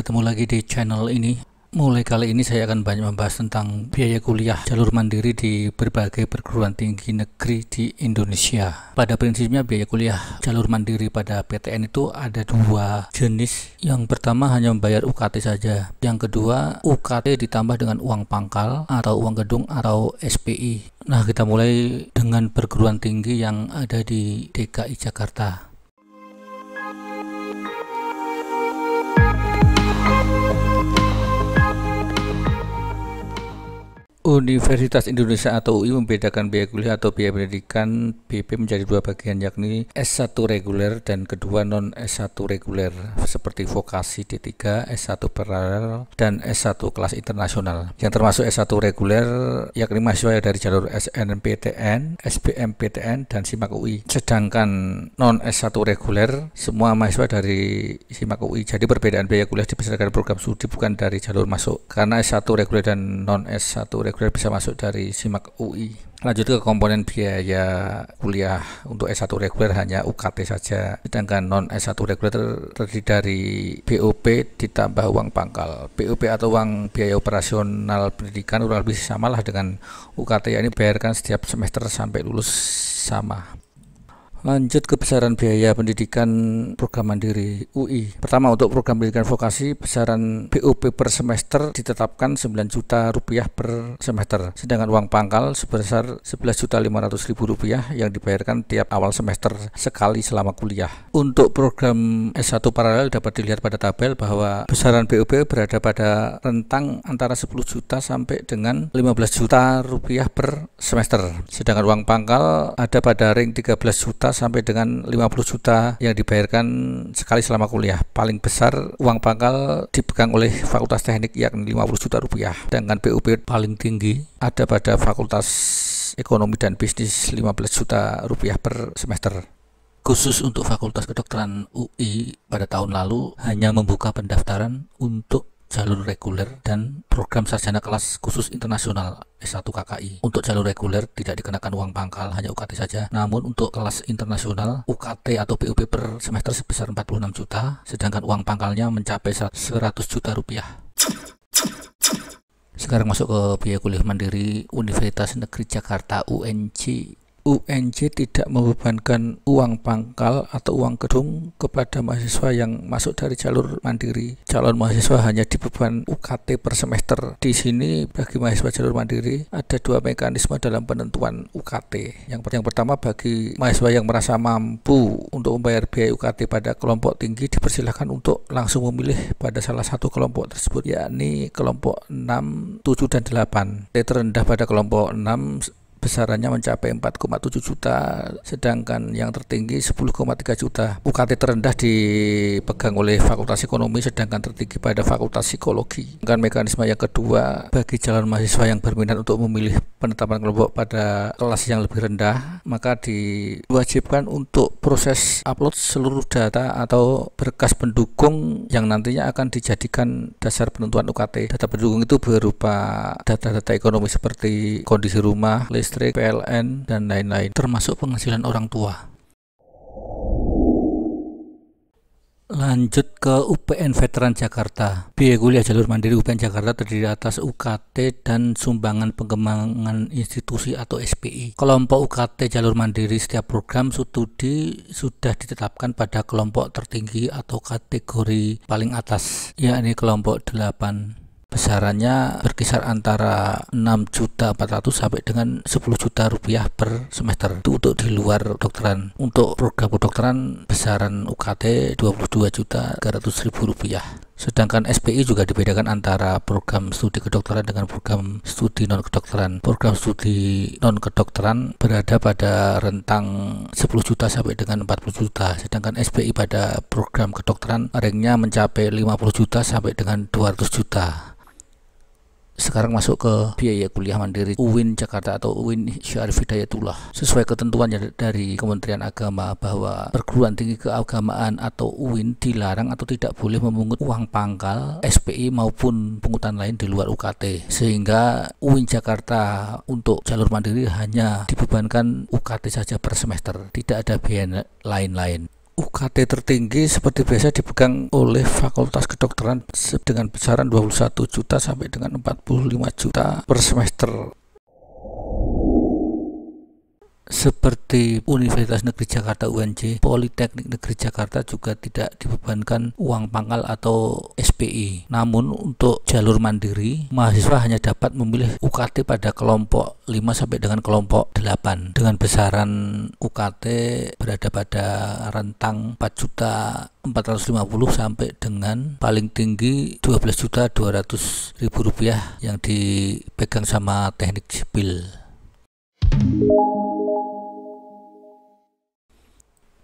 ketemu lagi di channel ini. Mulai kali ini saya akan banyak membahas tentang biaya kuliah jalur mandiri di berbagai perguruan tinggi negeri di Indonesia. Pada prinsipnya biaya kuliah jalur mandiri pada PTN itu ada dua jenis. Yang pertama hanya membayar UKT saja. Yang kedua UKT ditambah dengan uang pangkal atau uang gedung atau SPI. Nah, kita mulai dengan perguruan tinggi yang ada di DKI Jakarta. Universitas Indonesia atau UI membedakan biaya kuliah atau biaya pendidikan BP menjadi dua bagian, yakni S1 reguler dan kedua non S1 reguler seperti vokasi D3, S1 paralel, dan S1 kelas internasional. Yang termasuk S1 reguler yakni mahasiswa dari jalur SNMPTN, SBMPTN, dan SIMAK UI. Sedangkan non S1 reguler semua mahasiswa dari SIMAK UI. Jadi perbedaan biaya kuliah berdasarkan program studi bukan dari jalur masuk, karena S1 reguler dan non S1 reguler bisa masuk dari SIMAK UI. Lanjut ke komponen biaya kuliah. Untuk S1 reguler hanya UKT saja, sedangkan non S1 reguler terdiri dari BOP ditambah uang pangkal. BOP atau uang biaya operasional pendidikan kurang lebih samalah dengan UKT, yakni bayarkan setiap semester sampai lulus sama. Lanjut ke besaran biaya pendidikan program mandiri UI. Pertama, untuk program pendidikan vokasi, besaran BOP per semester ditetapkan 9 juta rupiah per semester. Sedangkan uang pangkal sebesar 11.500.000 rupiah yang dibayarkan tiap awal semester sekali selama kuliah. Untuk program S1 paralel dapat dilihat pada tabel bahwa besaran BOP berada pada rentang antara 10 juta sampai dengan 15 juta rupiah per semester. Sedangkan uang pangkal ada pada ring 13 juta sampai dengan 50 juta yang dibayarkan sekali selama kuliah. Paling besar uang pangkal dipegang oleh Fakultas Teknik yakni 50 juta rupiah. Sedangkan BOP paling tinggi ada pada Fakultas Ekonomi dan Bisnis 15 juta rupiah per semester. Khusus untuk Fakultas Kedokteran UI pada tahun lalu hanya membuka pendaftaran untuk jalur reguler dan program sarjana kelas khusus internasional S1 KKI. Untuk jalur reguler tidak dikenakan uang pangkal, hanya UKT saja. Namun untuk kelas internasional UKT atau BOP per semester sebesar 46 juta, sedangkan uang pangkalnya mencapai 100 juta rupiah. Sekarang masuk ke biaya kuliah mandiri Universitas Negeri Jakarta UNJ. UNJ tidak membebankan uang pangkal atau uang gedung kepada mahasiswa yang masuk dari jalur mandiri. Calon mahasiswa hanya dibeban UKT per semester. Di sini bagi mahasiswa jalur mandiri ada dua mekanisme dalam penentuan UKT. Yang pertama, bagi mahasiswa yang merasa mampu untuk membayar biaya UKT pada kelompok tinggi dipersilahkan untuk langsung memilih pada salah satu kelompok tersebut, yakni kelompok 6, 7, dan 8. Terendah pada kelompok 6 besarannya mencapai 4,7 juta, sedangkan yang tertinggi 10,3 juta. UKT terendah dipegang oleh Fakultas Ekonomi, sedangkan tertinggi pada Fakultas Psikologi. Dan mekanisme yang kedua, bagi calon mahasiswa yang berminat untuk memilih penetapan kelompok pada kelas yang lebih rendah, maka diwajibkan untuk proses upload seluruh data atau berkas pendukung yang nantinya akan dijadikan dasar penentuan UKT. Data pendukung itu berupa data-data ekonomi seperti kondisi rumah, listrik, PLN, dan lain-lain, termasuk penghasilan orang tua. Lanjut ke UPN Veteran Jakarta. Biaya kuliah jalur mandiri UPN Jakarta terdiri atas UKT dan sumbangan pengembangan institusi atau SPI. Kelompok UKT jalur mandiri setiap program studi sudah ditetapkan pada kelompok tertinggi atau kategori paling atas, yakni kelompok 8. Besarannya berkisar antara 6.400.000 sampai dengan 10 juta rupiah per semester. Itu untuk di luar kedokteran. Untuk program kedokteran besaran UKT 22.300.000 rupiah. Sedangkan SPI juga dibedakan antara program studi kedokteran dengan program studi non kedokteran. Program studi non kedokteran berada pada rentang 10 juta sampai dengan 40 juta. Sedangkan SPI pada program kedokteran ringnya mencapai 50 juta sampai dengan 200 juta. Sekarang masuk ke biaya kuliah mandiri UIN Jakarta atau UIN Syarif Hidayatullah. Sesuai ketentuan dari Kementerian Agama bahwa perguruan tinggi keagamaan atau UIN dilarang atau tidak boleh memungut uang pangkal, SPI maupun pungutan lain di luar UKT. Sehingga UIN Jakarta untuk jalur mandiri hanya dibebankan UKT saja per semester, tidak ada biaya lain-lain. UKT tertinggi seperti biasa dipegang oleh Fakultas Kedokteran dengan besaran 21 juta sampai dengan 45 juta per semester. Seperti Universitas Negeri Jakarta UNJ, Politeknik Negeri Jakarta juga tidak dibebankan uang pangkal atau SPI. Namun untuk jalur mandiri, mahasiswa hanya dapat memilih UKT pada kelompok 5 sampai dengan kelompok 8 dengan besaran UKT berada pada rentang 4.450.000 sampai dengan paling tinggi 12.200.000 rupiah yang dipegang sama teknik sipil.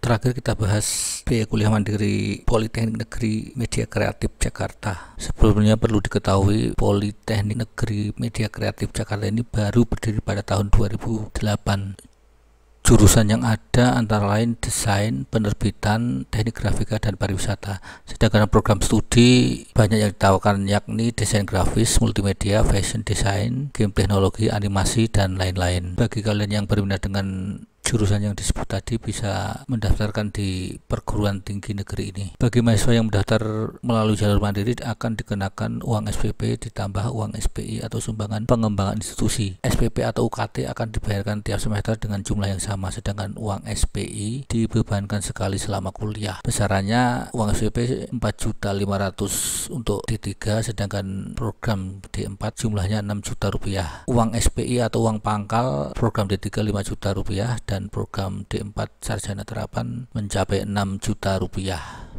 Terakhir kita bahas biaya kuliah mandiri Politeknik Negeri Media Kreatif Jakarta. Sebelumnya perlu diketahui Politeknik Negeri Media Kreatif Jakarta ini baru berdiri pada tahun 2008. Jurusan yang ada antara lain desain, penerbitan, teknik grafika, dan pariwisata. Sedangkan program studi banyak yang ditawarkan yakni desain grafis, multimedia, fashion design, game teknologi, animasi, dan lain-lain. Bagi kalian yang berminat dengan jurusan yang disebut tadi bisa mendaftarkan di perguruan tinggi negeri ini. Bagi mahasiswa yang mendaftar melalui jalur mandiri akan dikenakan uang SPP ditambah uang SPI atau sumbangan pengembangan institusi. SPP atau UKT akan dibayarkan tiap semester dengan jumlah yang sama, sedangkan uang SPI dibebankan sekali selama kuliah. Besarannya uang SPP 4.500.000 untuk D3, sedangkan program D4 jumlahnya 6 juta rupiah. Uang SPI atau uang pangkal program D3 5 juta rupiah dan program D4 sarjana terapan mencapai 6 juta rupiah.